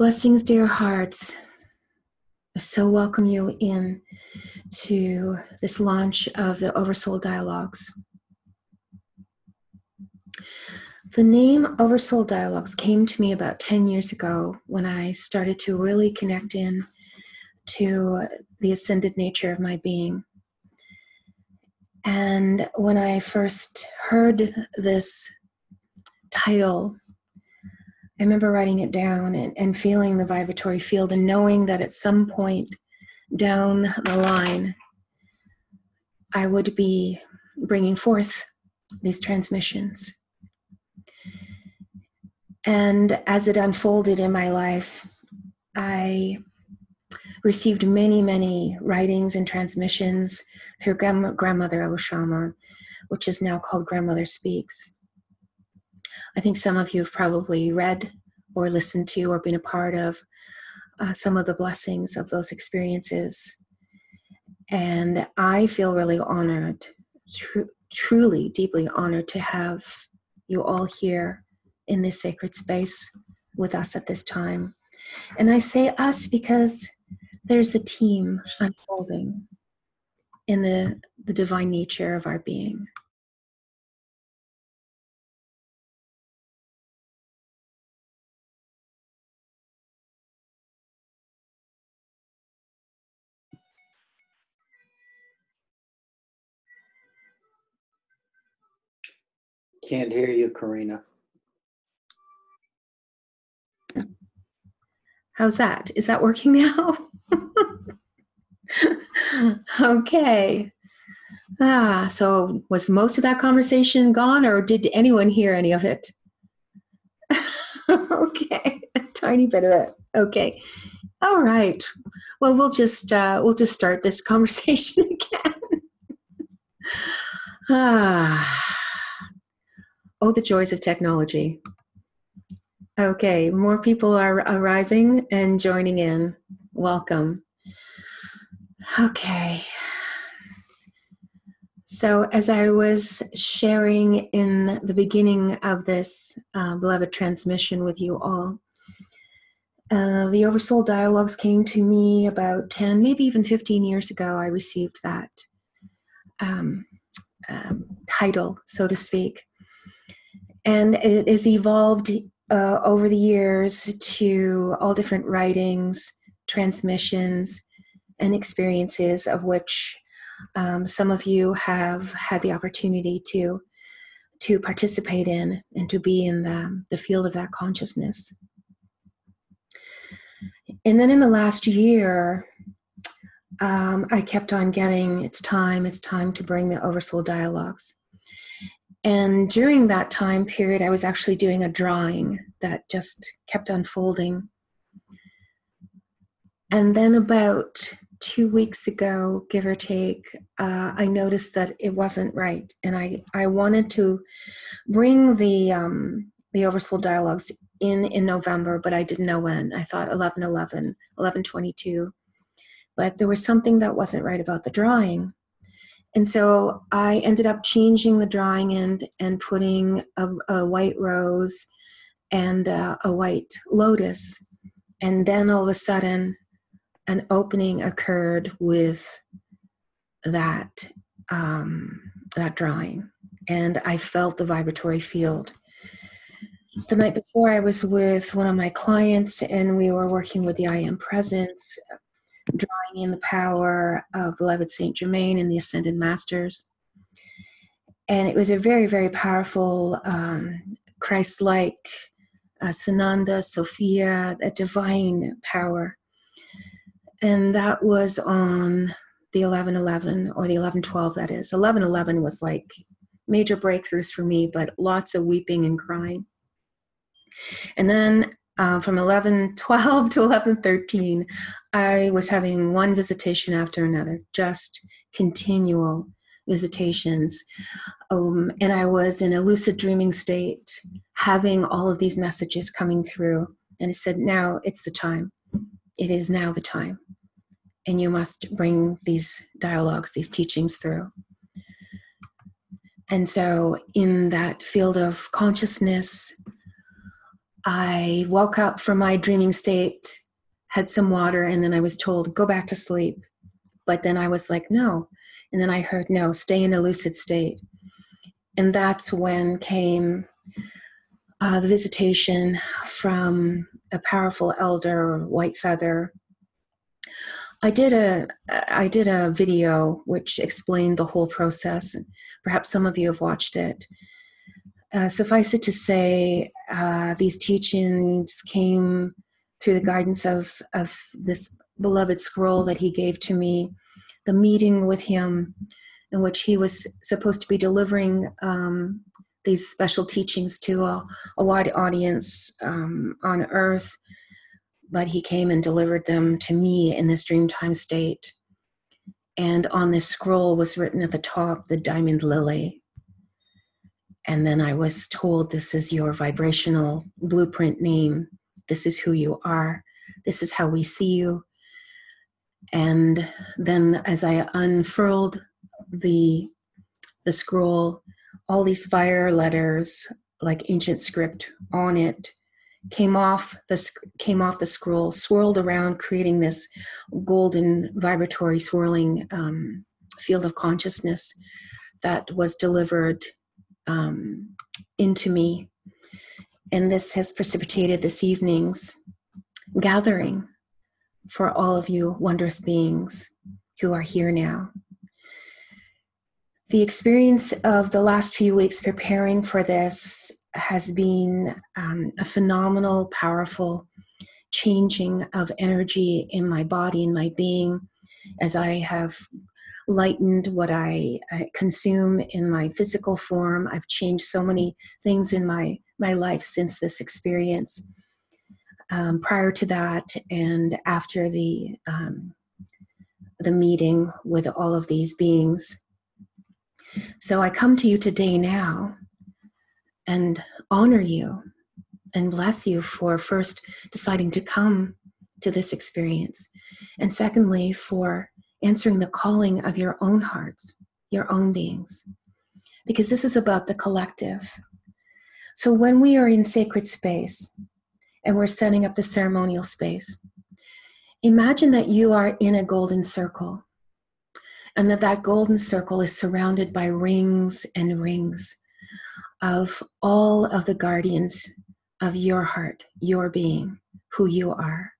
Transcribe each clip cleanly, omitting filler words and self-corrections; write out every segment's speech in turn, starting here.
Blessings, dear hearts. I so welcome you in to this launch of the Oversoul Dialogues. The name Oversoul Dialogues came to me about 10 years ago when I started to really connect in to the ascended nature of my being. And when I first heard this title, I remember writing it down and feeling the vibratory field and knowing that at some point down the line, I would be bringing forth these transmissions. And as it unfolded in my life, I received many, many writings and transmissions through Grandmother Elushama, which is now called Grandmother Speaks. I think some of you have probably read or listened to or been a part of some of the blessings of those experiences. And I feel really honored, truly, deeply honored to have you all here in this sacred space with us at this time. And I say us because there's a team unfolding in the divine nature of our being. Can't hear you, Karina. How's that? Is that working now? Okay. So was most of that conversation gone, or did anyone hear any of it? Okay, a tiny bit of it. Okay. All right. Well, we'll just start this conversation again. Oh, the joys of technology. Okay, more people are arriving and joining in. Welcome. Okay. So as I was sharing in the beginning of this beloved transmission with you all, the Oversoul Dialogues came to me about 10, maybe even 15 years ago. I received that title, so to speak. And it has evolved over the years to all different writings, transmissions, and experiences of which some of you have had the opportunity to participate in and to be in the field of that consciousness. And then in the last year, I kept on getting, it's time to bring the Oversoul Dialogues. And during that time period, I was actually doing a drawing that just kept unfolding. And then about 2 weeks ago, give or take, I noticed that it wasn't right. And I wanted to bring the Oversoul Dialogues in November, but I didn't know when. I thought 11/11, 11/22. But there was something that wasn't right about the drawing. And so I ended up changing the drawing and putting a white rose and a white lotus. And then all of a sudden, an opening occurred with that drawing. And I felt the vibratory field. The night before, I was with one of my clients, and we were working with the I Am Presence, drawing in the power of beloved Saint Germain and the Ascended Masters. And it was a very, very powerful, Christ-like, Sananda, Sophia, a divine power. And that was on the 11/11, or the 11/12, that is. 11/11 was like major breakthroughs for me, but lots of weeping and crying. And then from 11/12 to 11/13, I was having one visitation after another, just continual visitations. And I was in a lucid dreaming state, having all of these messages coming through. And it said, now it's the time. It is now the time. And you must bring these dialogues, these teachings through. And so in that field of consciousness, I woke up from my dreaming state, had some water, and then I was told, go back to sleep. But then I was like, no. And then I heard, no, stay in a lucid state. And that's when came the visitation from a powerful elder, white feather. I did a video which explained the whole process. Perhaps some of you have watched it. Suffice it to say, these teachings came through the guidance of this beloved scroll that he gave to me, the meeting with him in which he was supposed to be delivering these special teachings to a wide audience on earth, but he came and delivered them to me in this dreamtime state. And on this scroll was written at the top, the diamond lily. And then I was told, this is your vibrational blueprint name. This is who you are. This is how we see you. And then as I unfurled the scroll, all these fire letters, like ancient script on it, came off the scroll, swirled around, creating this golden vibratory swirling field of consciousness that was delivered into me. And this has precipitated this evening's gathering for all of you wondrous beings who are here now. The experience of the last few weeks preparing for this has been a phenomenal, powerful changing of energy in my body and my being as I have lightened what I consume in my physical form. I've changed so many things in my life since this experience. Prior to that and after the meeting with all of these beings. So I come to you today now and honor you and bless you for first deciding to come to this experience. And secondly, for answering the calling of your own hearts, your own beings, because this is about the collective. So when we are in sacred space and we're setting up the ceremonial space, imagine that you are in a golden circle and that golden circle is surrounded by rings and rings of all of the guardians of your heart, your being, who you are.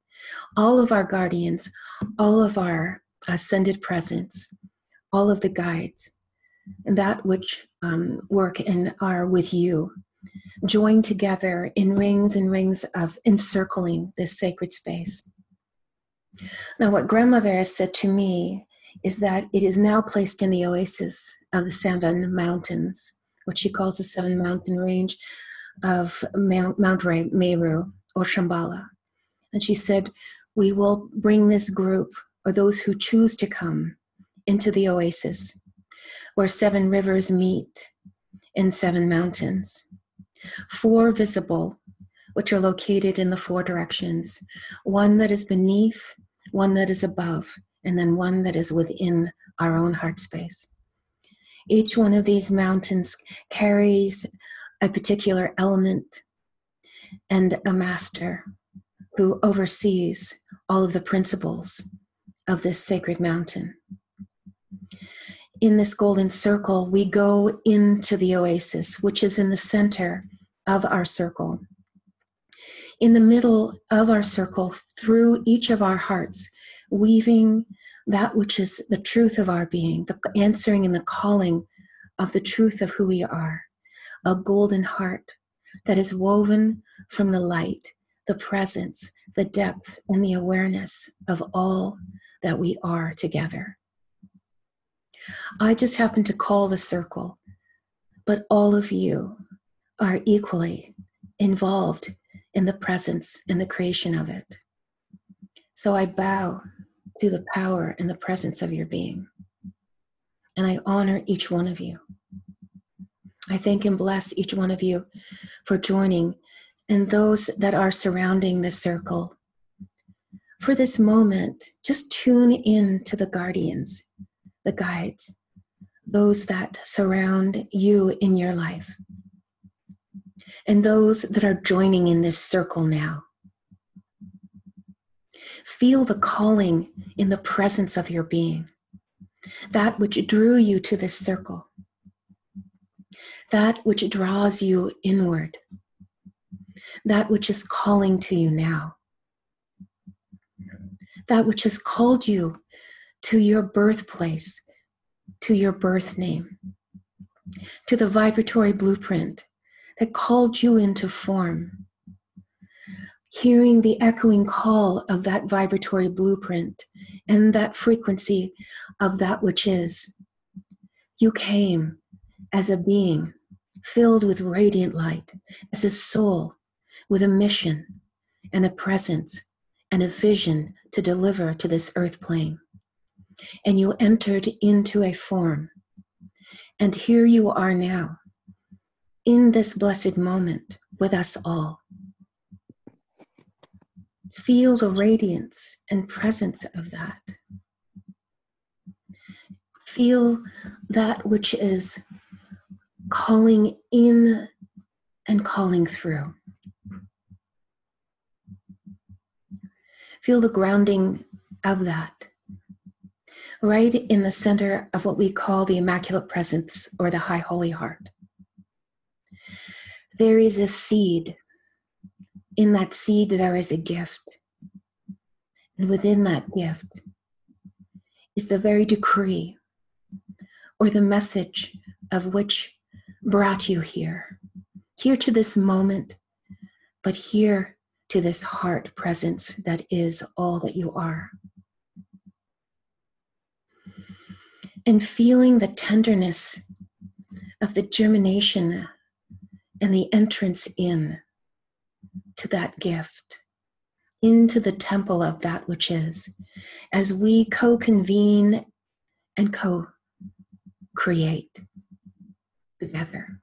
All of our guardians, all of our ascended presence, all of the guides, and that which work and are with you, join together in rings and rings of encircling this sacred space. Now, what grandmother has said to me is that it is now placed in the oasis of the 7 mountains, what she calls the 7 mountain range of Mount Meru or Shambhala. And she said, we will bring this group, or those who choose to come, into the oasis, where 7 rivers meet in 7 mountains. 4 visible, which are located in the 4 directions. 1 that is beneath, 1 that is above, and then 1 that is within our own heart space. Each one of these mountains carries a particular element and a master who oversees all of the principles of this sacred mountain. In this golden circle, we go into the oasis, which is in the center of our circle. In the middle of our circle, through each of our hearts, weaving that which is the truth of our being, the answering and the calling of the truth of who we are, a golden heart that is woven from the light, the presence, the depth, and the awareness of all that we are together. I just happen to call the circle, but all of you are equally involved in the presence and the creation of it. So I bow to the power and the presence of your being, and I honor each one of you. I thank and bless each one of you for joining, and those that are surrounding the circle. For this moment, just tune in to the guardians, the guides, those that surround you in your life. and those that are joining in this circle now. Feel the calling in the presence of your being, that which drew you to this circle, that which draws you inward, that which is calling to you now, that which has called you to your birthplace, to your birth name, to the vibratory blueprint that called you into form. Hearing the echoing call of that vibratory blueprint and that frequency of that which is, you came as a being filled with radiant light, as a soul with a mission and a presence and a vision to deliver to this earth plane. And you entered into a form. And here you are now, in this blessed moment with us all. Feel the radiance and presence of that. Feel that which is calling in and calling through. Feel the grounding of that, right in the center of what we call the Immaculate Presence or the High Holy Heart. There is a seed. In that seed, there is a gift. And within that gift is the very decree or the message of which brought you here to this moment, but here to this heart presence that is all that you are. And feeling the tenderness of the germination and the entrance in to that gift, into the temple of that which is, as we co-convene and co-create together.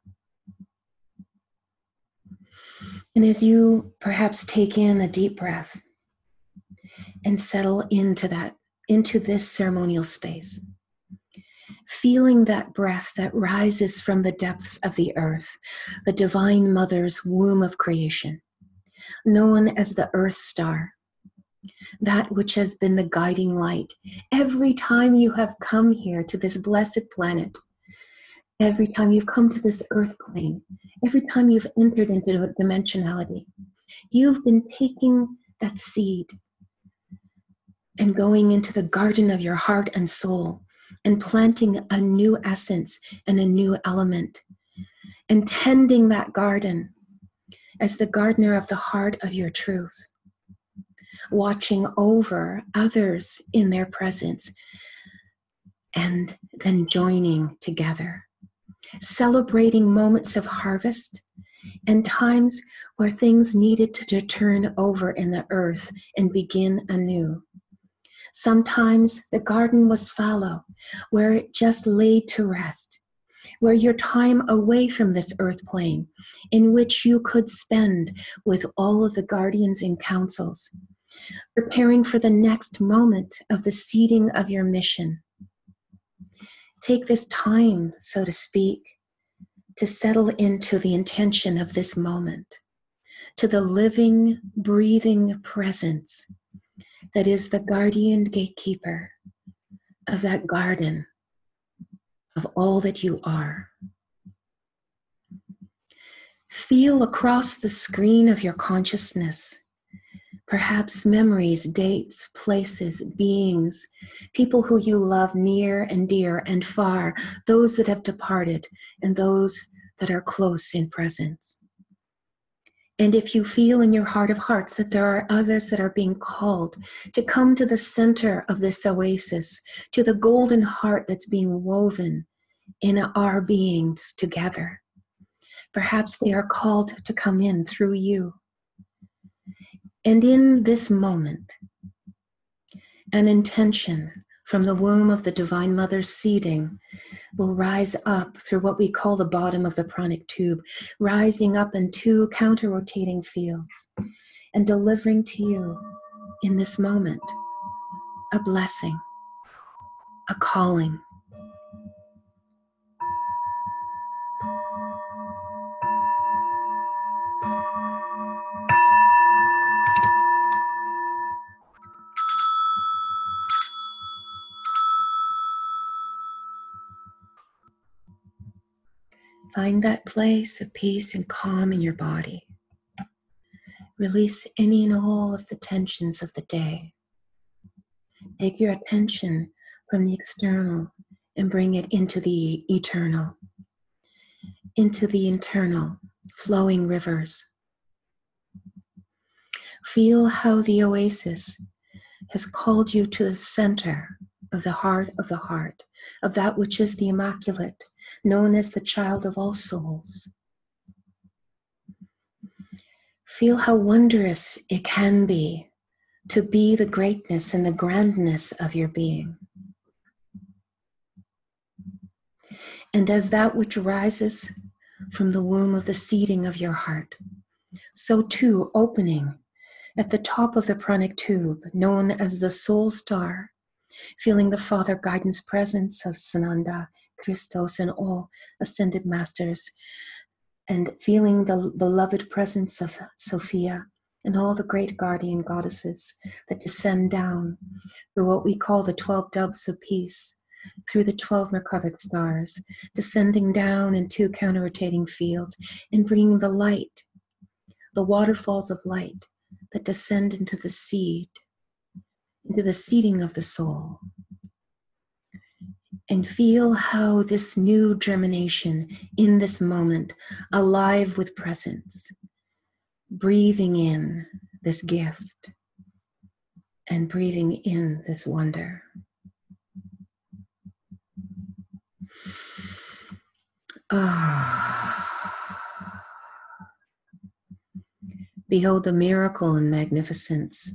And as you perhaps take in a deep breath and settle into this ceremonial space, feeling that breath that rises from the depths of the earth, the Divine Mother's womb of creation, known as the Earth Star, that which has been the guiding light. Every time you have come here to this blessed planet, every time you've come to this earth plane, every time you've entered into dimensionality, you've been taking that seed and going into the garden of your heart and soul and planting a new essence and a new element and tending that garden as the gardener of the heart of your truth, watching over others in their presence and then joining together, celebrating moments of harvest and times where things needed to turn over in the earth and begin anew. Sometimes the garden was fallow, where it just laid to rest, where your time away from this earth plane, in which you could spend with all of the guardians and councils, preparing for the next moment of the seeding of your mission. Take this time, so to speak, to settle into the intention of this moment, to the living, breathing presence that is the guardian gatekeeper of that garden of all that you are. Feel across the screen of your consciousness, perhaps memories, dates, places, beings, people who you love near and dear and far, those that have departed and those that are close in presence. And if you feel in your heart of hearts that there are others that are being called to come to the center of this oasis, to the golden heart that's being woven in our beings together, perhaps they are called to come in through you. And in this moment, an intention from the womb of the Divine Mother's seeding will rise up through what we call the bottom of the pranic tube, rising up in two counter-rotating fields and delivering to you in this moment a blessing, a calling. find that place of peace and calm in your body. Release any and all of the tensions of the day. Take your attention from the external and bring it into the eternal, into the internal, flowing rivers. Feel how the oasis has called you to the center of the heart, of that which is the immaculate, known as the child of all souls. Feel how wondrous it can be to be the greatness and the grandness of your being. And as that which rises from the womb of the seeding of your heart, so too opening at the top of the pranic tube, known as the soul star, feeling the Father guidance presence of Sananda, Christos, and all ascended masters, and feeling the beloved presence of Sophia and all the great guardian goddesses that descend down through what we call the 12 doves of peace, through the 12 Merkabah stars, descending down into counter-rotating fields and bringing the light, the waterfalls of light that descend into the seed, into the seeding of the soul. And feel how this new germination in this moment, alive with presence, breathing in this gift and breathing in this wonder. Behold the miracle and magnificence.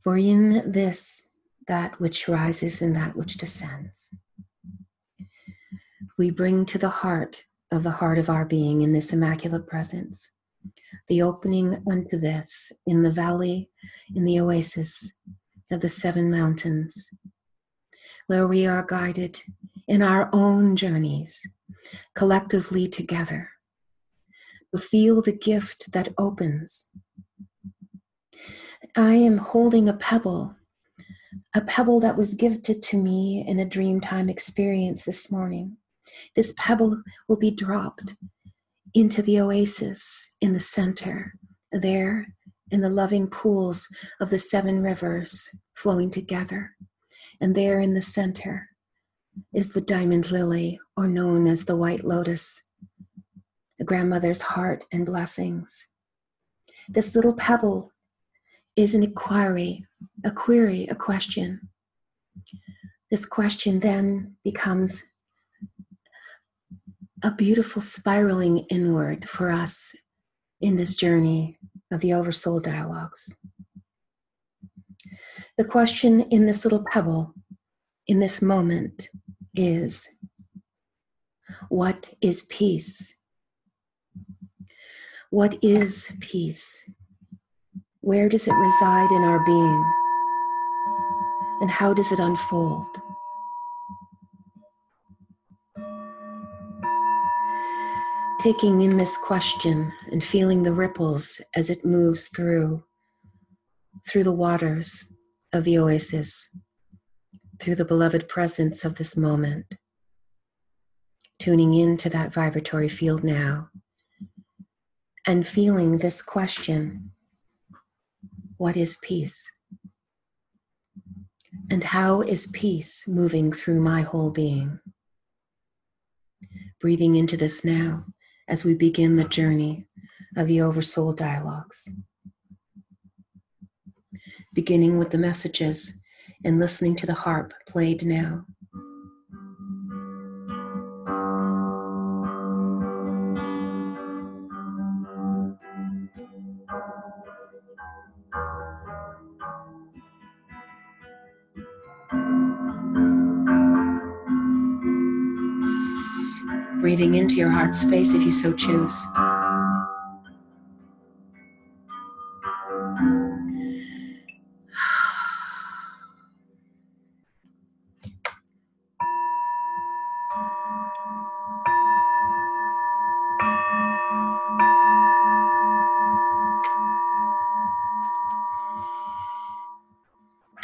For in this, that which rises and that which descends, we bring to the heart of our being in this immaculate presence, the opening unto this in the valley, in the oasis of the 7 mountains, where we are guided in our own journeys, collectively together, to feel the gift that opens. I am holding a pebble that was gifted to me in a Dreamtime experience this morning. This pebble will be dropped into the oasis in the center, there in the loving pools of the 7 rivers flowing together. And there in the center is the diamond lily, or known as the white lotus, the grandmother's heart and blessings. This little pebble is an inquiry, a query, a question. This question then becomes a beautiful spiraling inward for us in this journey of the Oversoul Dialogues. The question in this little pebble, in this moment, is, what is peace? What is peace? Where does it reside in our being? And how does it unfold? Taking in this question and feeling the ripples as it moves through the waters of the oasis, through the beloved presence of this moment, tuning into that vibratory field now, and feeling this question, what is peace? And how is peace moving through my whole being? Breathing into this now as we begin the journey of the Oversoul Dialogues. Beginning with the messages and listening to the harp played now. Breathing into your heart space if you so choose.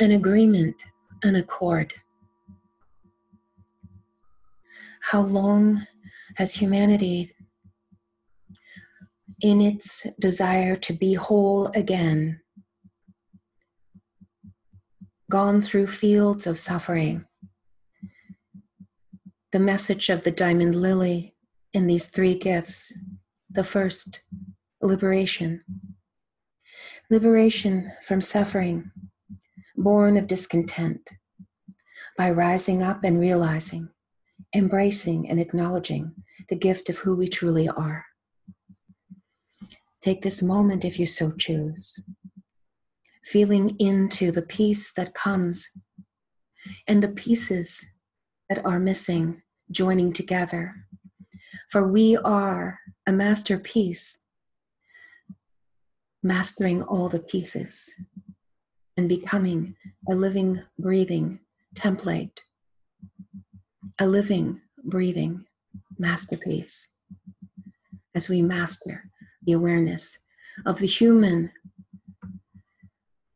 An agreement, an accord. How long has humanity, in its desire to be whole again, gone through fields of suffering. The message of the diamond lily in these three gifts: the first, liberation. Liberation from suffering, born of discontent, by rising up and realizing, embracing and acknowledging the gift of who we truly are. Take this moment if you so choose, feeling into the peace that comes and the pieces that are missing, joining together. For we are a masterpiece, mastering all the pieces and becoming a living, breathing template, a living, breathing masterpiece as we master the awareness of the human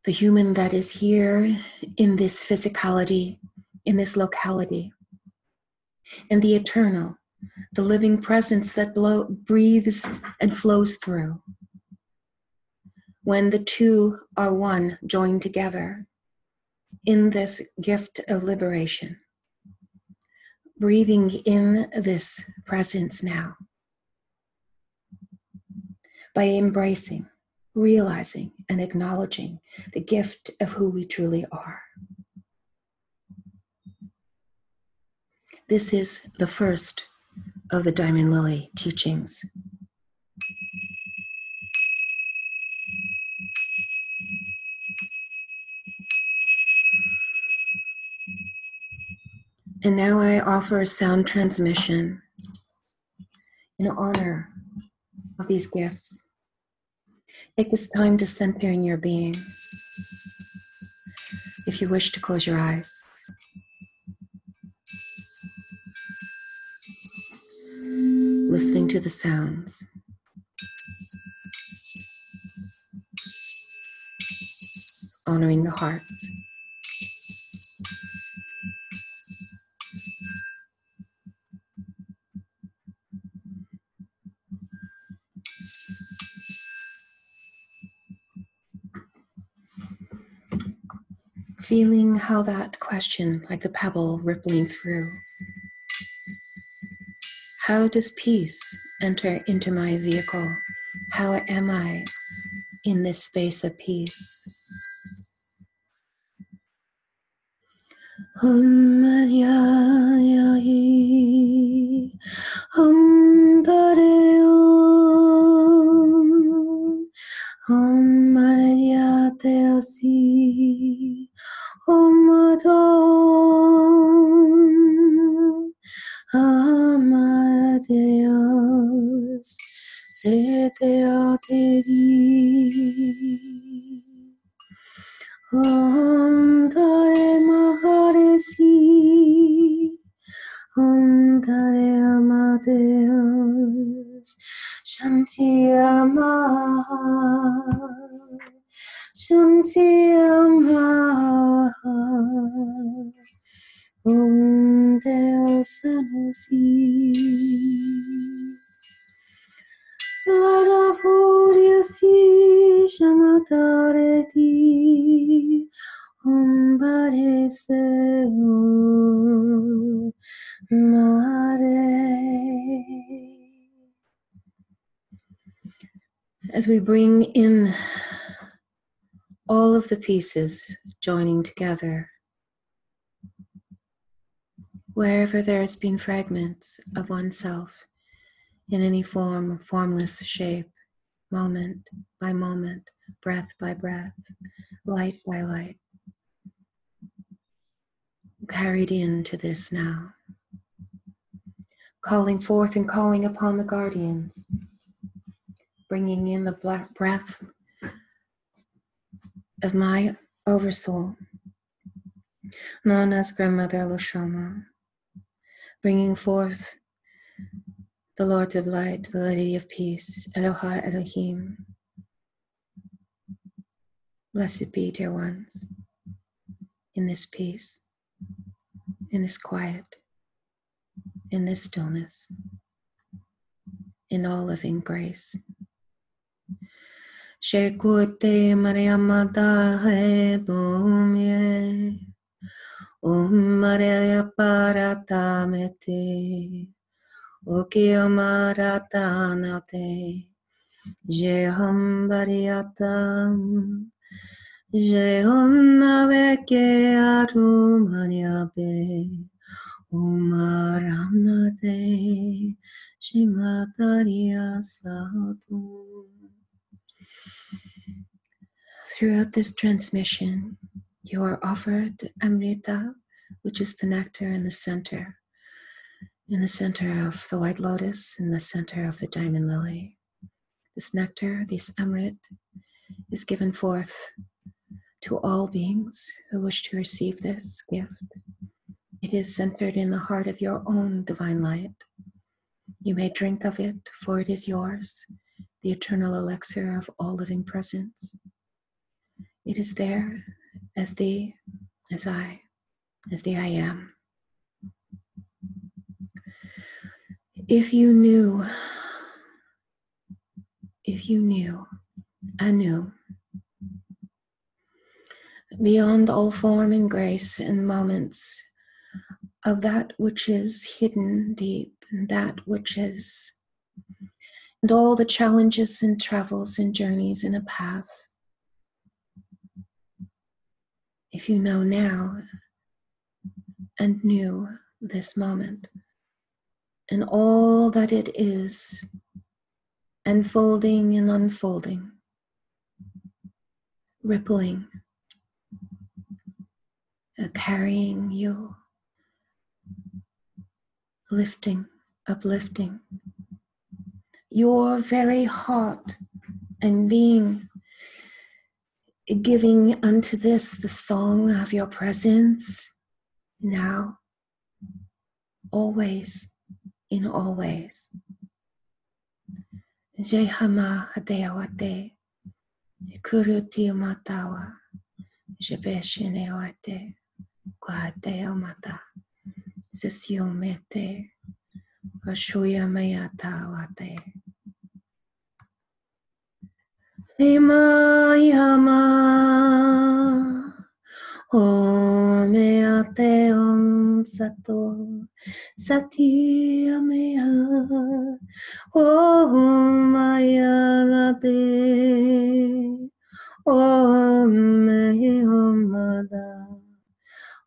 that is here in this physicality, in this locality, and the eternal, the living presence that breathes and flows through. When the two are one, joined together in this gift of liberation, breathing in this presence now, by embracing, realizing, and acknowledging the gift of who we truly are. This is the first of the Diamond Lily teachings. And now I offer a sound transmission in honor of these gifts. Take this time to center in your being. If you wish to close your eyes, listening to the sounds, honoring the heart. Feeling how that question, like the pebble rippling through. How does peace enter into my vehicle? How am I in this space of peace? Om Madhyayahi Om Tareom Om Madhyateasi Om Adom Amadeus Seteateri Om Tare Maharesi Om Tare Amadeus Shanti Amaha Shanti Amaha Om Deus Sanusi Lada Furiasi Shamatareti Om Bareseo Mare. As we bring in all of the pieces joining together, wherever there has been fragments of oneself in any form or formless shape, moment by moment, breath by breath, light by light, carried into this now, calling forth and calling upon the guardians, bringing in the black breath of my Oversoul, known as Grandmother Loshama, bringing forth the Lords of Light, the Lady of Peace, Eloha Elohim. Blessed be, dear ones, in this peace, in this quiet, in this stillness. in all living grace. Shekute Mariamada Domye Maria Paratamete Okiamaratanate Jeham Bariatam Jeham Naveke Arumaniabe Umaramate Shimataria Satu. Throughout this transmission, you are offered Amrita, which is the nectar in the center of the white lotus, in the center of the diamond lily. This nectar, this Amrit, is given forth to all beings who wish to receive this gift. It is centered in the heart of your own divine light. You may drink of it, for it is yours, the eternal elixir of all living presence. It is there as the I am. If you knew, anew, beyond all form and grace and moments of that which is hidden deep, and that which is, and all the challenges and travels and journeys in a path. If you know now and knew this moment, and all that it is, enfolding and unfolding, rippling, carrying you, lifting, uplifting, your very heart and being, giving unto this the song of your presence, now, always, in all ways. Jehama hadeawate, kuruti matawa, jebeshineawate, kwadeamata, sesiomete, ashuyameyatawate. Ema yama, o meate om sato, sati amea, o mayarade, o mehomada,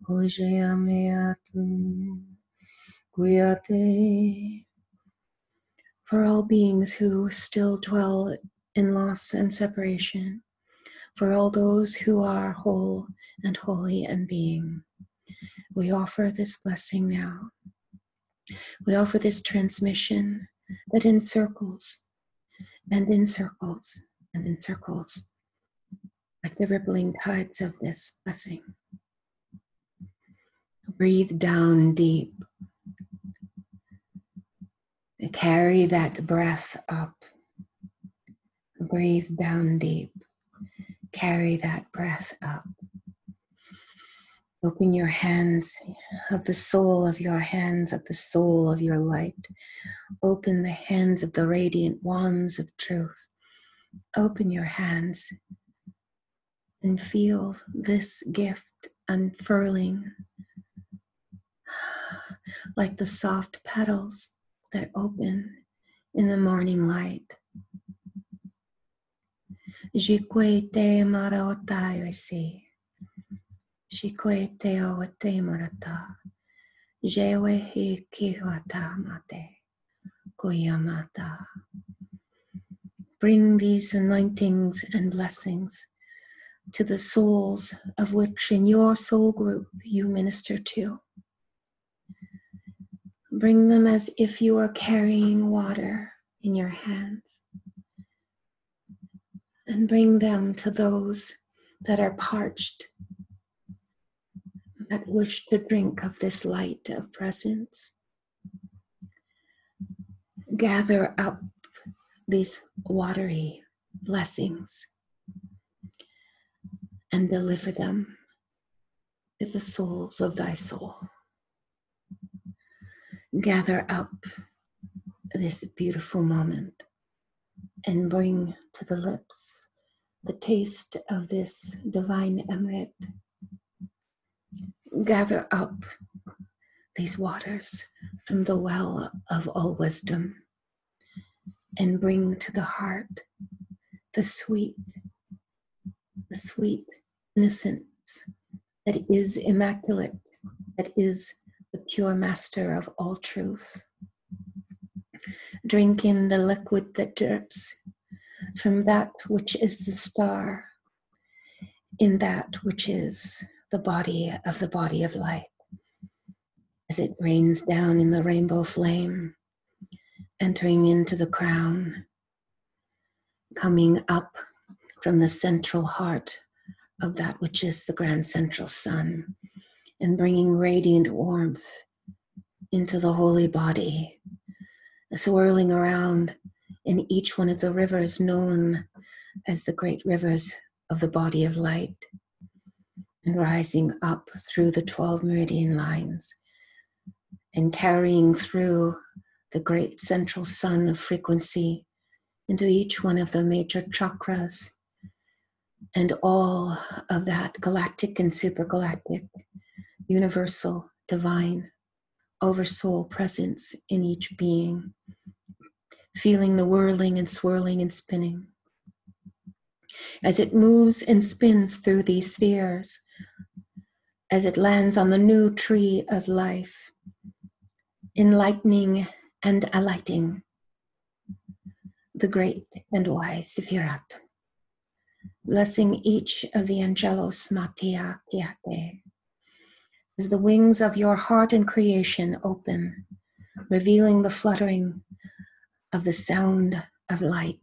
oje ameatum, guyate. For all beings who still dwell in loss and separation, for all those who are whole and holy and being, we offer this blessing now. We offer this transmission that encircles and encircles and encircles like the rippling tides of this blessing. Breathe down deep. Carry that breath up. Breathe down deep. Carry that breath up. Open your hands of the soul of your hands, of the soul of your light. Open the hands of the radiant wands of truth. Open your hands and feel this gift unfurling like the soft petals that open in the morning light. Jikwete maraotayosi. Shikwete awate marata. Jewehi kiwata mate. Kuyamata. Bring these anointings and blessings to the souls of which in your soul group you minister to. Bring them as if you are carrying water in your hands. And bring them to those that are parched, that wish to drink of this light of presence. Gather up these watery blessings and deliver them to the souls of thy soul. Gather up this beautiful moment and bring to the lips the taste of this divine Amrit. Gather up these waters from the well of all wisdom and bring to the heart the sweet innocence that is immaculate, that is the pure master of all truth. Drink in the liquid that drips from that which is the star, in that which is the body of light, as it rains down in the rainbow flame, entering into the crown, coming up from the central heart of that which is the grand central sun, and bringing radiant warmth into the holy body, swirling around in each one of the rivers known as the great rivers of the body of light, and rising up through the 12 meridian lines and carrying through the great central sun of frequency into each one of the major chakras and all of that galactic and supergalactic, universal, divine, oversoul presence in each being, feeling the whirling and swirling and spinning. As it moves and spins through these spheres, as it lands on the new tree of life, enlightening and alighting the great and wise Sephirat, blessing each of the angelos matia kiate, as the wings of your heart and creation open, revealing the fluttering of the sound of light.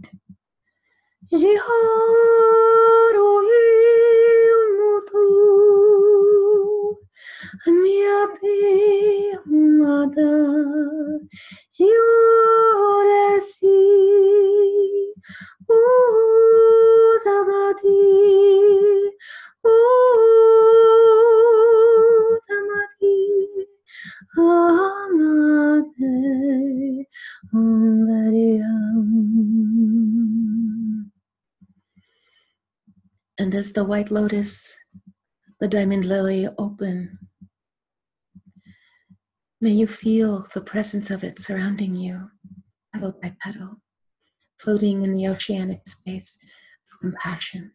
And as the white lotus, the diamond lily open, may you feel the presence of it surrounding you, petal by petal, floating in the oceanic space of compassion,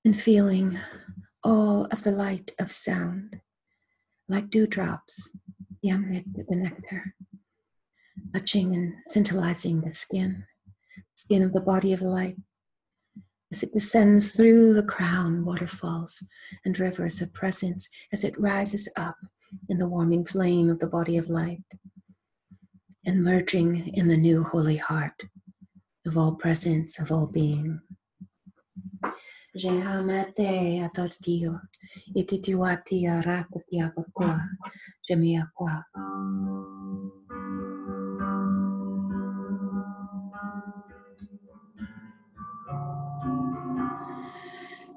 and feeling all of the light of sound, like dewdrops, the amrit, the nectar, touching and scintillizing the skin of the body of light, as it descends through the crown, waterfalls and rivers of presence, as it rises up in the warming flame of the body of light, and merging in the new holy heart of all presence, of all being. Jehamate atortio, ititiwati arakati apakua, jemiakwa.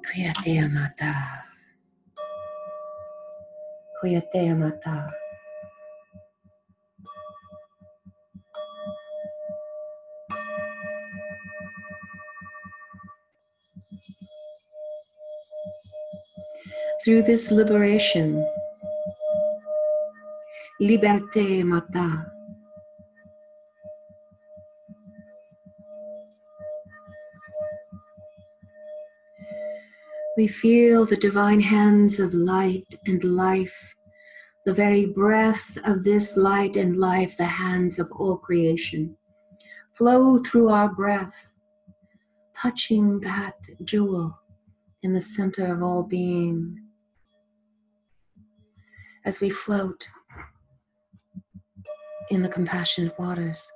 Kuyate amata. Kuyate amata. Through this liberation, liberté mata, we feel the divine hands of light and life, the very breath of this light and life, the hands of all creation, flow through our breath, touching that jewel in the center of all being, as we float in the compassionate waters.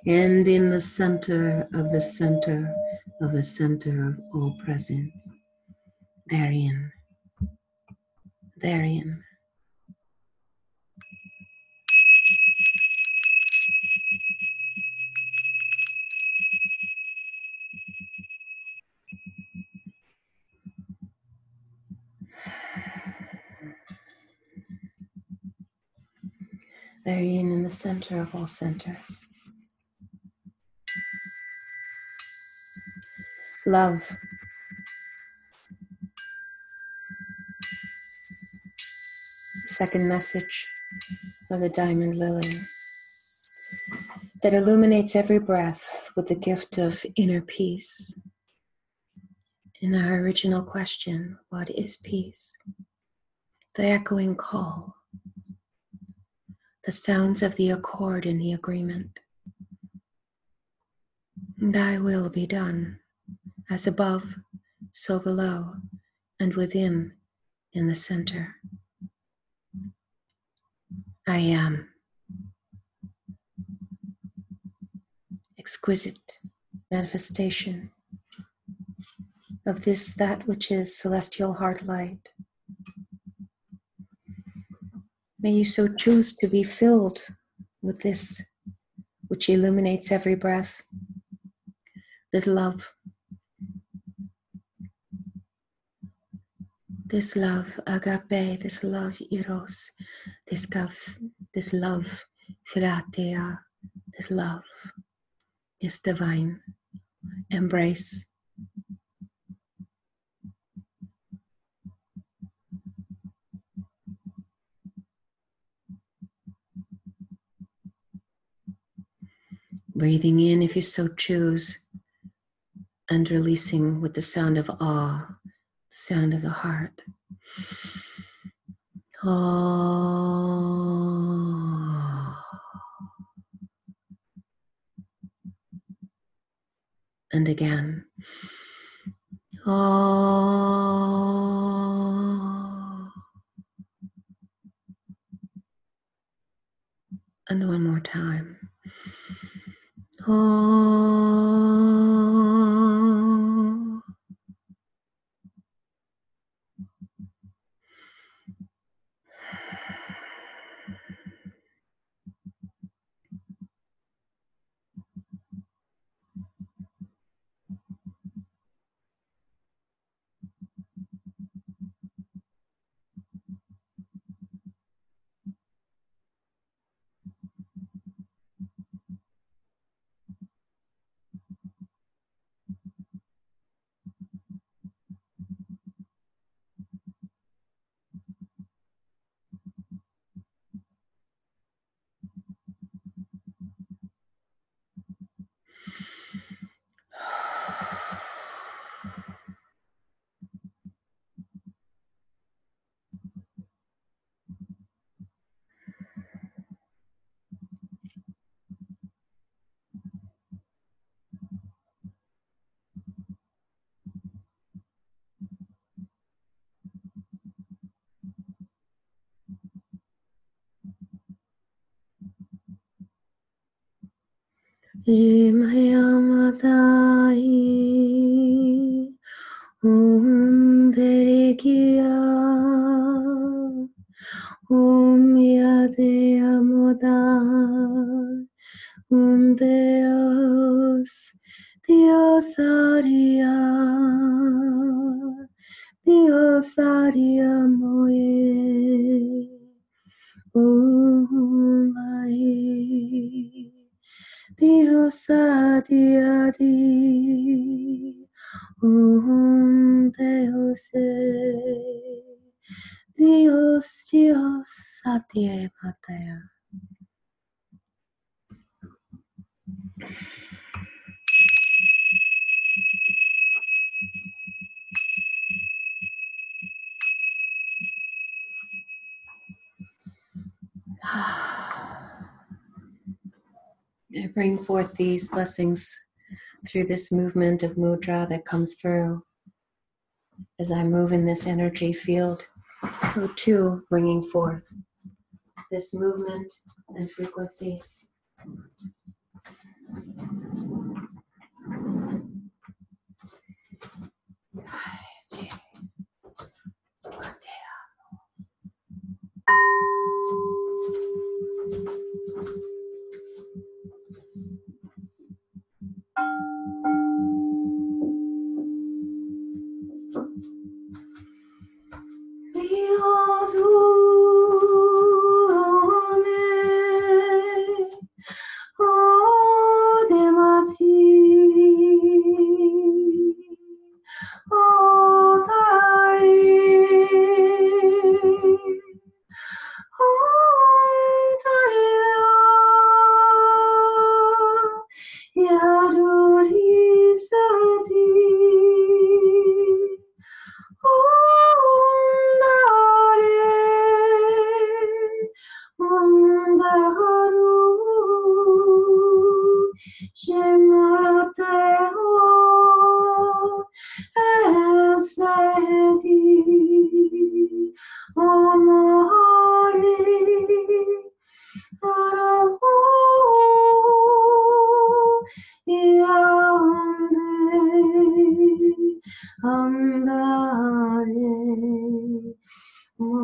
And in the center of the center of the center of all presence, therein, therein. therein in the center of all centers. Love. Second message of the diamond lily that illuminates every breath with the gift of inner peace. In our original question, what is peace? The echoing call, the sounds of the accord and the agreement. Thy will be done, as above, so below, and within, in the center. I am. Exquisite manifestation of this, that which is celestial heart light. May you so choose to be filled with this, which illuminates every breath, this love, agape, this love, eros, this love, philatia, this love, this divine embrace. Breathing in if you so choose, and releasing with the sound of awe, the sound of the heart. Ah. And again. Ah. And one more time. Ah. Imayamadai Derikia Yadeyamoda Deus Diosaria Diosaria Moe Umai Diosaria Di Deus Dios Dios Satie Mataya. I bring forth these blessings through this movement of mudra that comes through as I move in this energy field. So too, bringing forth this movement and frequency.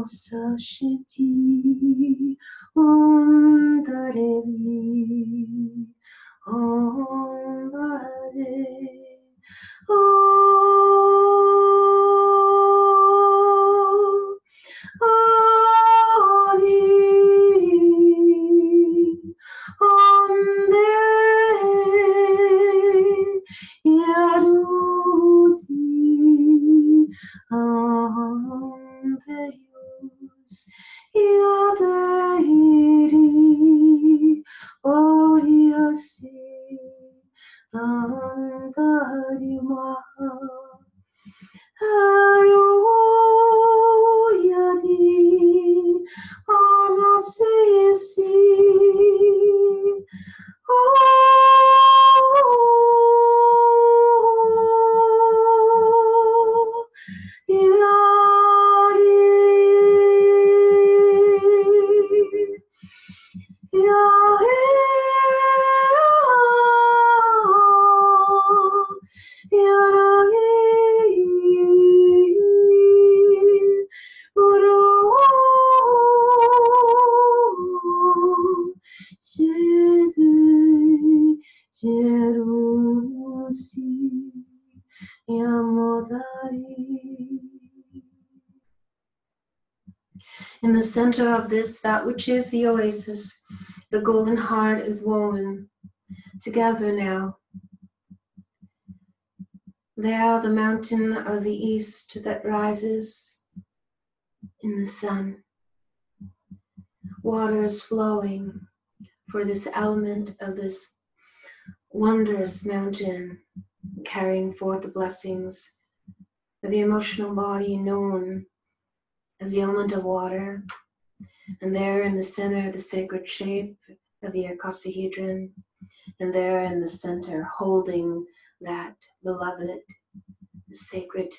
Sashiti Om Darevi Om Bade Om Adi Om De Yarusi Om Deus Yadahiri Oriasi Om Darimaha Aroyadi Azasisi In the center of this, that which is the oasis, the golden heart is woven together now. There, the mountain of the east that rises in the sun. Waters flowing for this element of this wondrous mountain, carrying forth the blessings of the emotional body known as the element of water. And there in the center, the sacred shape of the icosahedron. And there in the center, holding that beloved, the sacred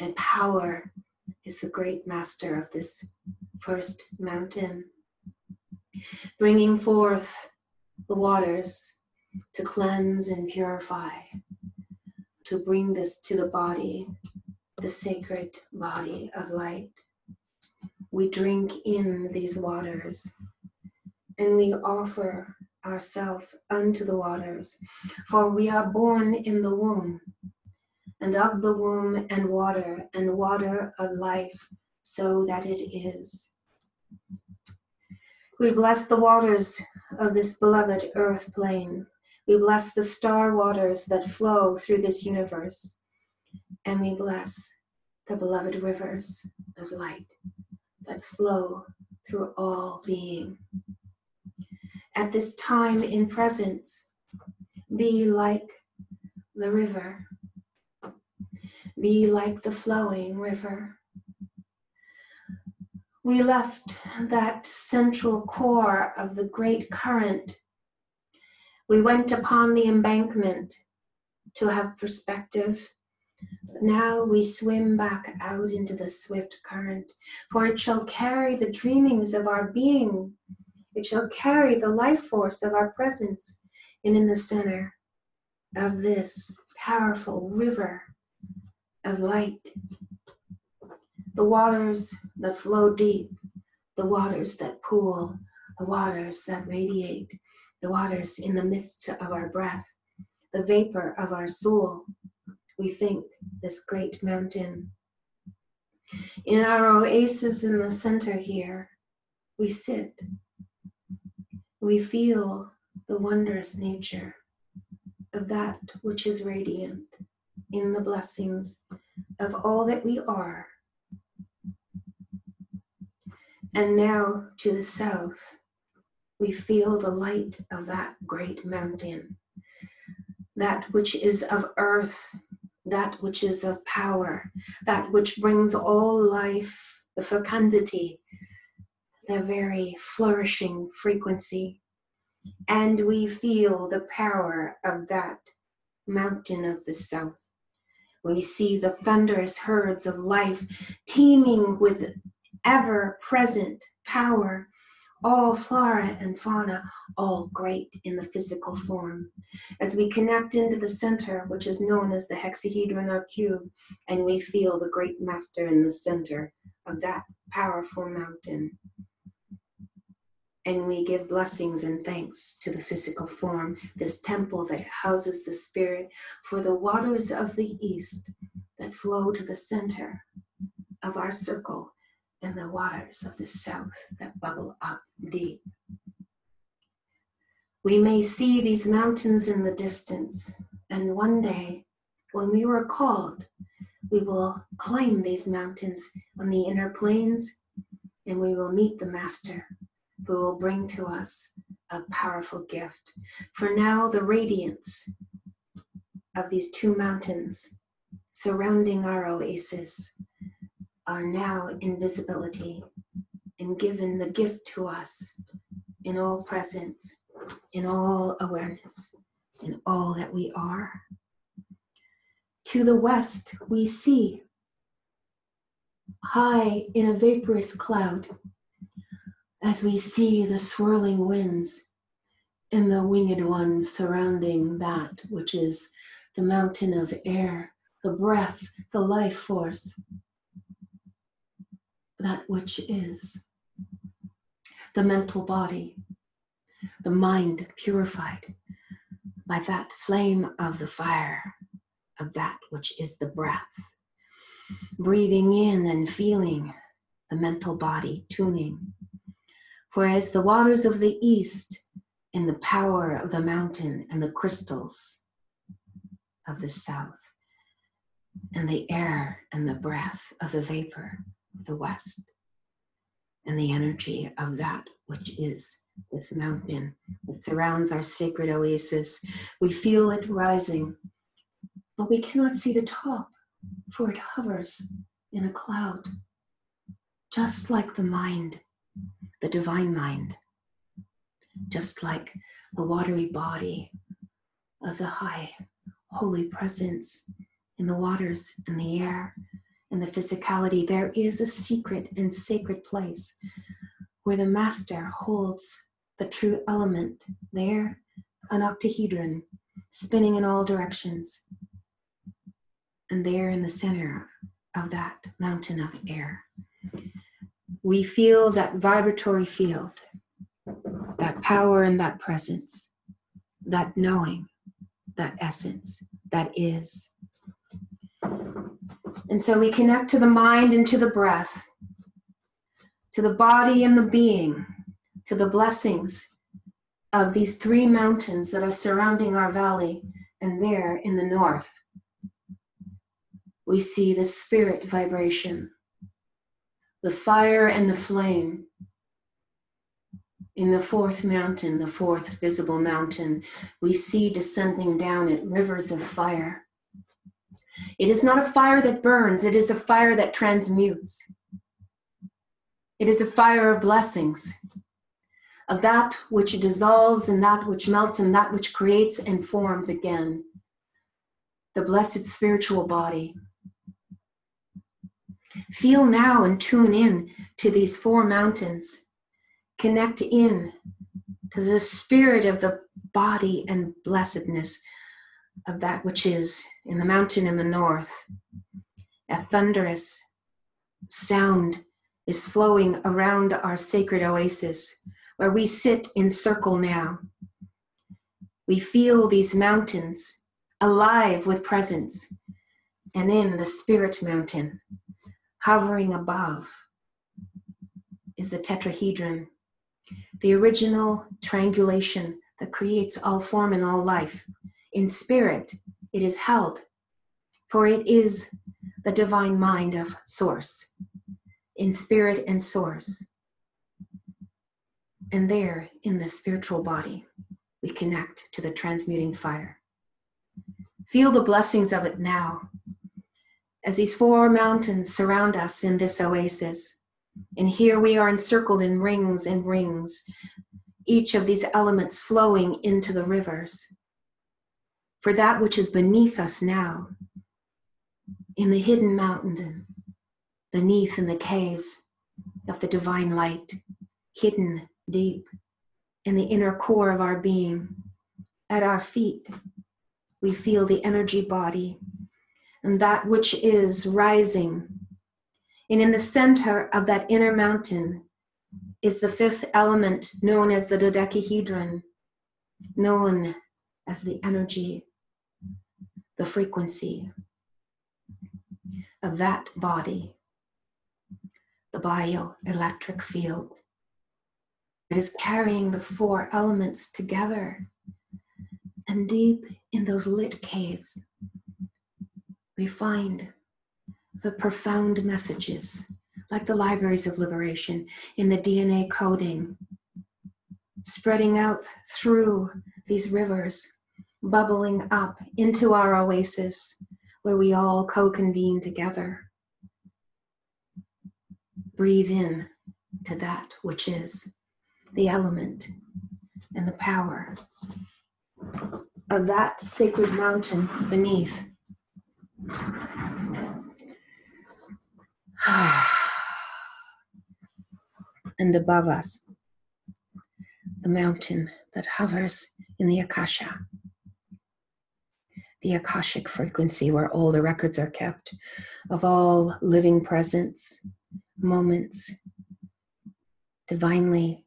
and power, is the great master of this first mountain, bringing forth the waters to cleanse and purify, to bring this to the body, the sacred body of light. We drink in these waters and we offer ourselves unto the waters, for we are born in the womb, and of the womb and water of life, so that it is. We bless the waters of this beloved earth plane. We bless the star waters that flow through this universe. And we bless the beloved rivers of light that flow through all being. At this time in presence, be like the river. Be like the flowing river. We left that central core of the great current. We went upon the embankment to have perspective. But now we swim back out into the swift current, for it shall carry the dreamings of our being. It shall carry the life force of our presence. And in the center of this powerful river of light, the waters that flow deep, the waters that pool, the waters that radiate, the waters in the midst of our breath, the vapor of our soul, we think this great mountain. In our oasis in the center here, we sit. We feel the wondrous nature of that which is radiant in the blessings of all that we are. And now to the south, we feel the light of that great mountain, that which is of earth, that which is of power, that which brings all life, the fecundity, the very flourishing frequency. And we feel the power of that mountain of the south. We see the thunderous herds of life teeming with ever-present power, all flora and fauna, all great in the physical form. As we connect into the center, which is known as the hexahedron or cube, and we feel the great master in the center of that powerful mountain. And we give blessings and thanks to the physical form, this temple that houses the spirit, for the waters of the east that flow to the center of our circle, and the waters of the south that bubble up deep. We may see these mountains in the distance, and one day, when we are called, we will climb these mountains on the inner planes, and we will meet the Master, who will bring to us a powerful gift. For now, the radiance of these two mountains surrounding our oasis are now invisibility and given the gift to us in all presence, in all awareness, in all that we are. To the west, we see, high in a vaporous cloud, as we see the swirling winds and the winged ones surrounding that which is the mountain of air, the breath, the life force, that which is the mental body, the mind purified by that flame of the fire of that which is the breath, breathing in and feeling the mental body tuning. For as the waters of the east in the power of the mountain and the crystals of the south, and the air and the breath of the vapor of the west, and the energy of that which is this mountain that surrounds our sacred oasis, we feel it rising, but we cannot see the top, for it hovers in a cloud, just like the mind, the divine mind, just like the watery body of the high holy presence in the waters and the air and the physicality. There is a secret and sacred place where the Master holds the true element. There, an octahedron spinning in all directions, and there in the center of that mountain of air, we feel that vibratory field, that power and that presence, that knowing, that essence, that is. And so we connect to the mind and to the breath, to the body and the being, to the blessings of these three mountains that are surrounding our valley. And there in the north, we see the spirit vibration, the fire and the flame. In the fourth mountain, the fourth visible mountain, we see descending down it rivers of fire. It is not a fire that burns, it is a fire that transmutes. It is a fire of blessings, of that which dissolves and that which melts and that which creates and forms again. The blessed spiritual body. Feel now and tune in to these four mountains. Connect in to the spirit of the body and blessedness of that which is in the mountain in the north. A thunderous sound is flowing around our sacred oasis, where we sit in circle now. We feel these mountains alive with presence, and in the spirit mountain, hovering above, is the tetrahedron, the original triangulation that creates all form and all life. In spirit, it is held, for it is the divine mind of source, in spirit and source. And there, in the spiritual body, we connect to the transmuting fire. Feel the blessings of it now, as these four mountains surround us in this oasis. And here we are encircled in rings and rings, each of these elements flowing into the rivers. For that which is beneath us now, in the hidden mountain, beneath in the caves of the divine light, hidden deep in the inner core of our being, at our feet, we feel the energy body, and that which is rising And in the center of that inner mountain is the fifth element known as the dodecahedron, known as the energy, the frequency of that body, the bioelectric field that is carrying the four elements together. And deep in those lit caves, we find the profound messages, like the libraries of liberation, in the DNA coding, spreading out through these rivers, bubbling up into our oasis, where we all co-convene together. Breathe in to that which is the element and the power of that sacred mountain beneath. And above us, the mountain that hovers in the Akasha, the Akashic frequency where all the records are kept of all living presence, moments, divinely,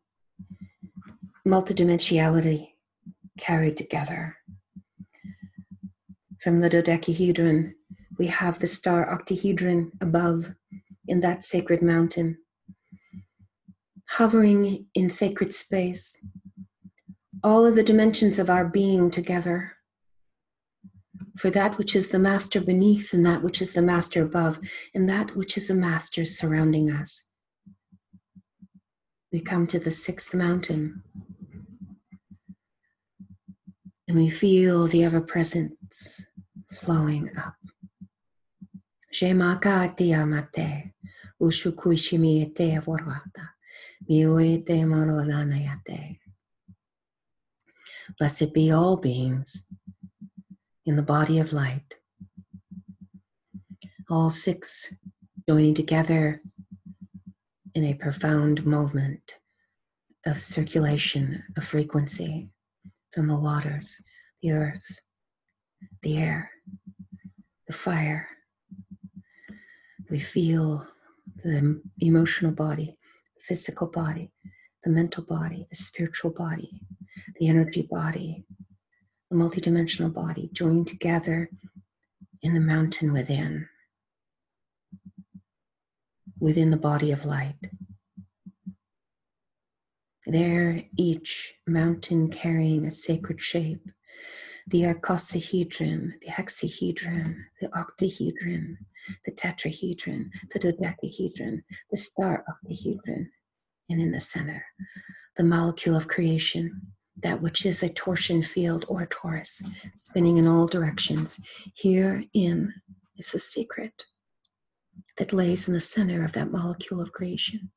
multidimensionality carried together. From the dodecahedron, we have the star octahedron above in that sacred mountain, hovering in sacred space, all of the dimensions of our being together, for that which is the master beneath and that which is the master above, and that which is the master surrounding us. We come to the sixth mountain, and we feel the ever-presence flowing up. Shemaka tiamate, ushukuishimiete avorata, miuete morolanayate. Blessed be all beings in the body of light, all six joining together in a profound movement of circulation of frequency from the waters, the earth, the air, the fire. We feel the emotional body, the physical body, the mental body, the spiritual body, the energy body, the multidimensional body joined together in the mountain within the body of light. There, each mountain carrying a sacred shape, the icosahedron, the hexahedron, the octahedron, the tetrahedron, the dodecahedron, the star octahedron, and in the center, the molecule of creation, that which is a torsion field or a torus, spinning in all directions. Herein is the secret that lays in the center of that molecule of creation,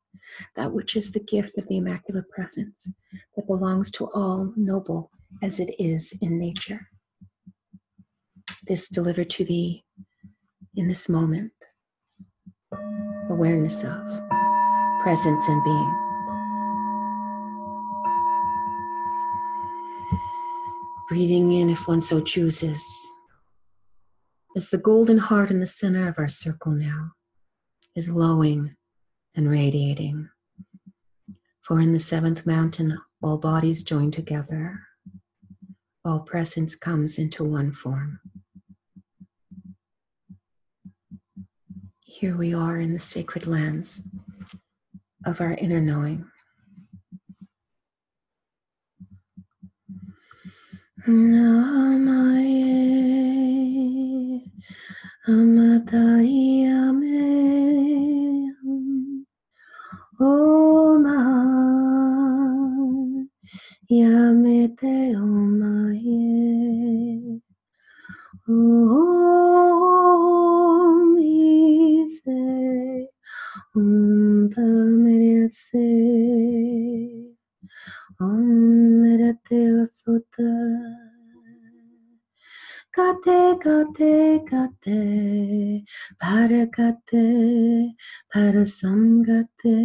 that which is the gift of the Immaculate Presence that belongs to all, noble as it is in nature. This delivered to thee in this moment, awareness of presence and being. Breathing in, if one so chooses, as the golden heart in the center of our circle now is glowing and radiating. For in the seventh mountain, all bodies join together. All presence comes into one form. Here we are in the sacred lands of our inner knowing. Namaye Amatayame Oma Yamete Omaye Om Ise Tameretse Om Merete Sota Kate, kate, kate, parakate, parasamgate,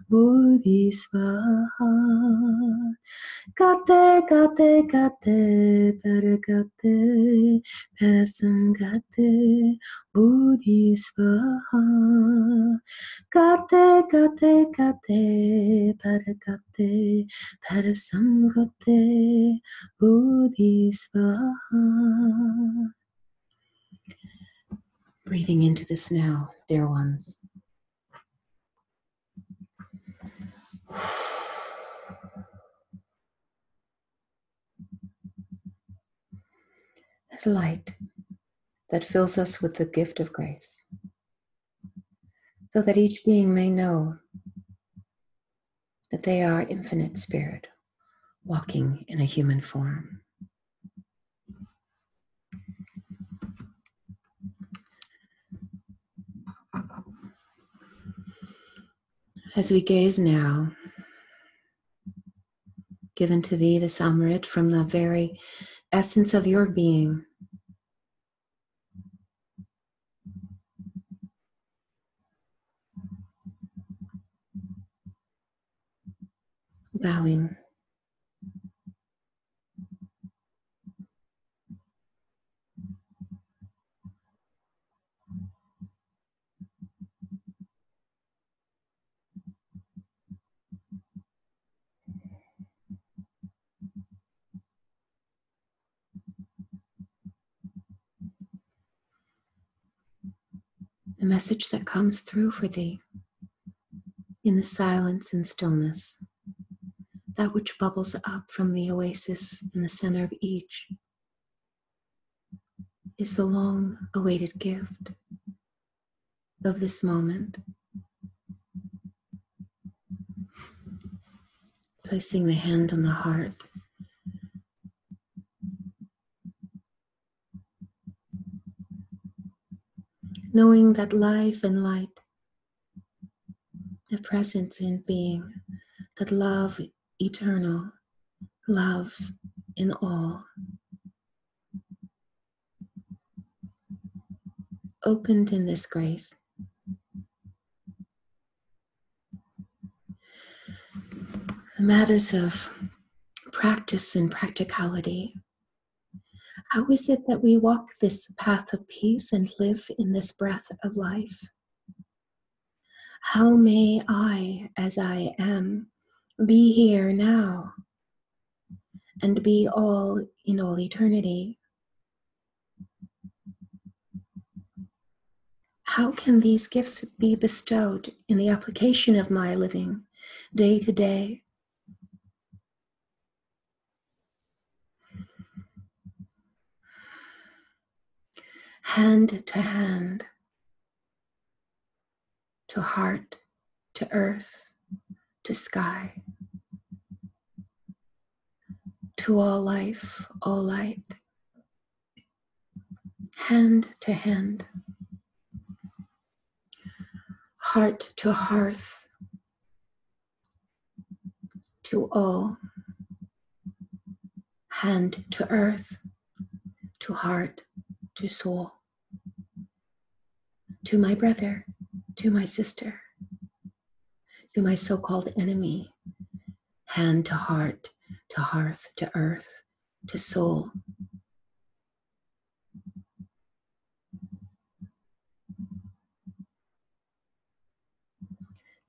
bodhisvaha. Kate, kate, kate, parakate, parasamgate, bodhisvaha. Kate, kate, kate, parasamgate, Bodhisvaha. Breathing into this now, dear ones. As light that fills us with the gift of grace, so that each being may know that they are infinite spirit, walking in a human form. As we gaze now, given to thee this Amrit from the very essence of your being, bowing, the message that comes through for thee in the silence and stillness, that which bubbles up from the oasis in the center of each, is the long-awaited gift of this moment, placing the hand on the heart, knowing that life and light, the presence in being, that love eternal, love in all, opened in this grace. The matters of practice and practicality. How is it that we walk this path of peace and live in this breath of life? How may I, as I am, be here now and be all in all eternity? How can these gifts be bestowed in the application of my living day to day? Hand to hand, to heart, to earth, to sky, to all life, all light. Hand to hand, heart to hearth, to all, hand to earth, to heart, to soul, to my brother, to my sister, to my so-called enemy, hand to heart, to hearth, to earth, to soul.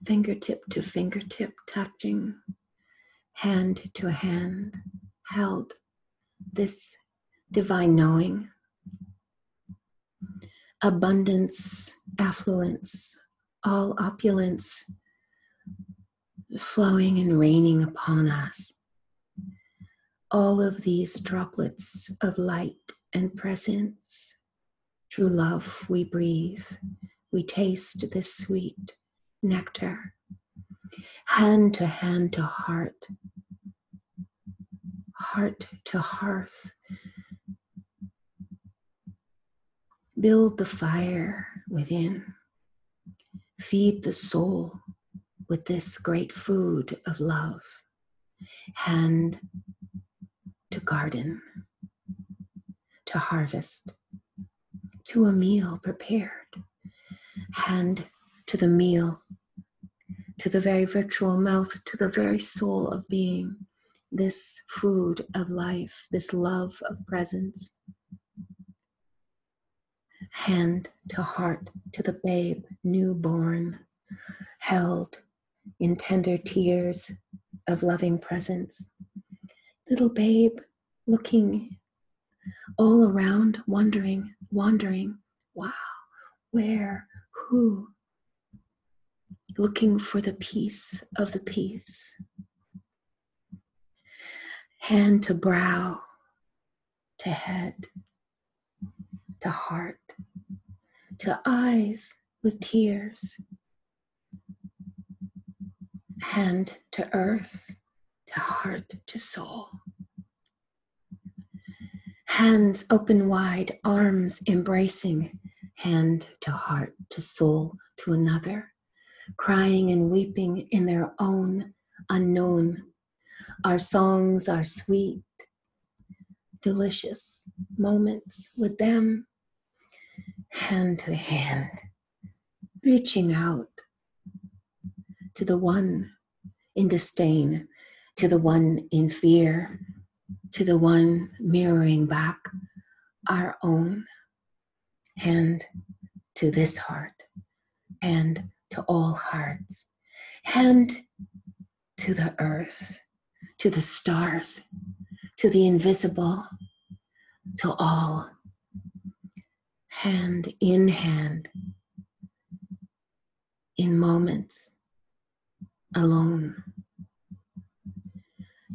Fingertip to fingertip touching, hand to hand, held, this divine knowing, abundance, affluence, all opulence flowing and raining upon us. All of these droplets of light and presence, through love we breathe, we taste this sweet nectar, hand to heart, heart to hearth. Build the fire within, feed the soul with this great food of love, hand to garden, to harvest, to a meal prepared, hand to the meal, to the very virtual mouth, to the very soul of being, this food of life, this love of presence. Hand to heart, to the babe newborn, held in tender tears of loving presence. Little babe looking all around, wondering, wow, where, who, looking for the peace of the peace. Hand to brow, to head, to heart, to eyes with tears. Hand to earth, to heart, to soul. Hands open wide, arms embracing, hand to heart, to soul, to another, crying and weeping in their own unknown. Our songs are sweet, delicious moments with them, hand to hand, reaching out to the one in disdain, to the one in fear, to the one mirroring back our own, hand to this heart, hand to all hearts, hand to the earth, to the stars, to the invisible, to all, hand, in moments, alone,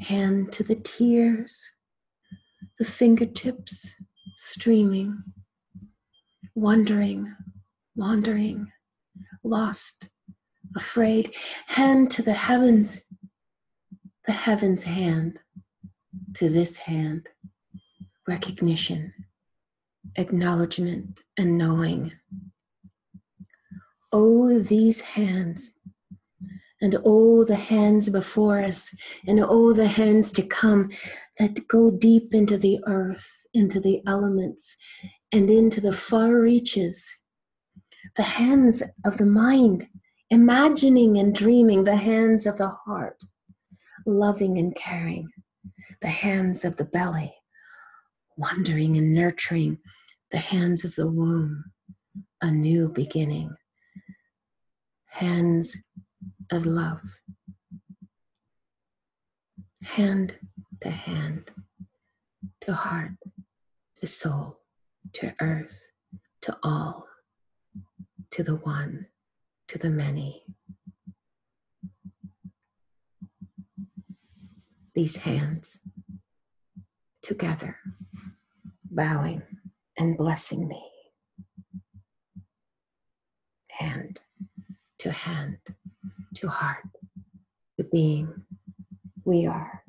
hand to the tears, the fingertips streaming, wondering, wandering, lost, afraid, hand to the heaven's hand, to this hand, recognition, acknowledgement, and knowing. Oh, these hands, and oh, the hands before us, and oh, the hands to come that go deep into the earth, into the elements, and into the far reaches. The hands of the mind, imagining and dreaming, the hands of the heart, loving and caring, the hands of the belly, wondering and nurturing, the hands of the womb, a new beginning, hands of love, hand, to heart, to soul, to earth, to all, to the one, to the many. These hands together, bowing and blessing me. Hand, to heart, to being, we are.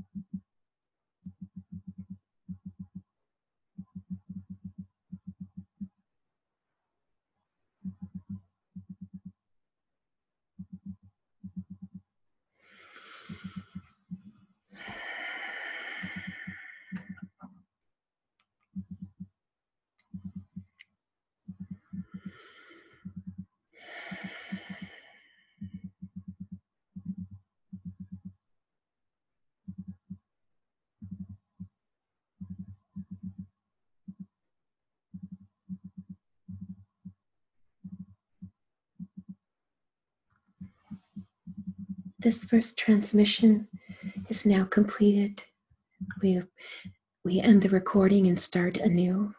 This first transmission is now completed. We end the recording and start anew.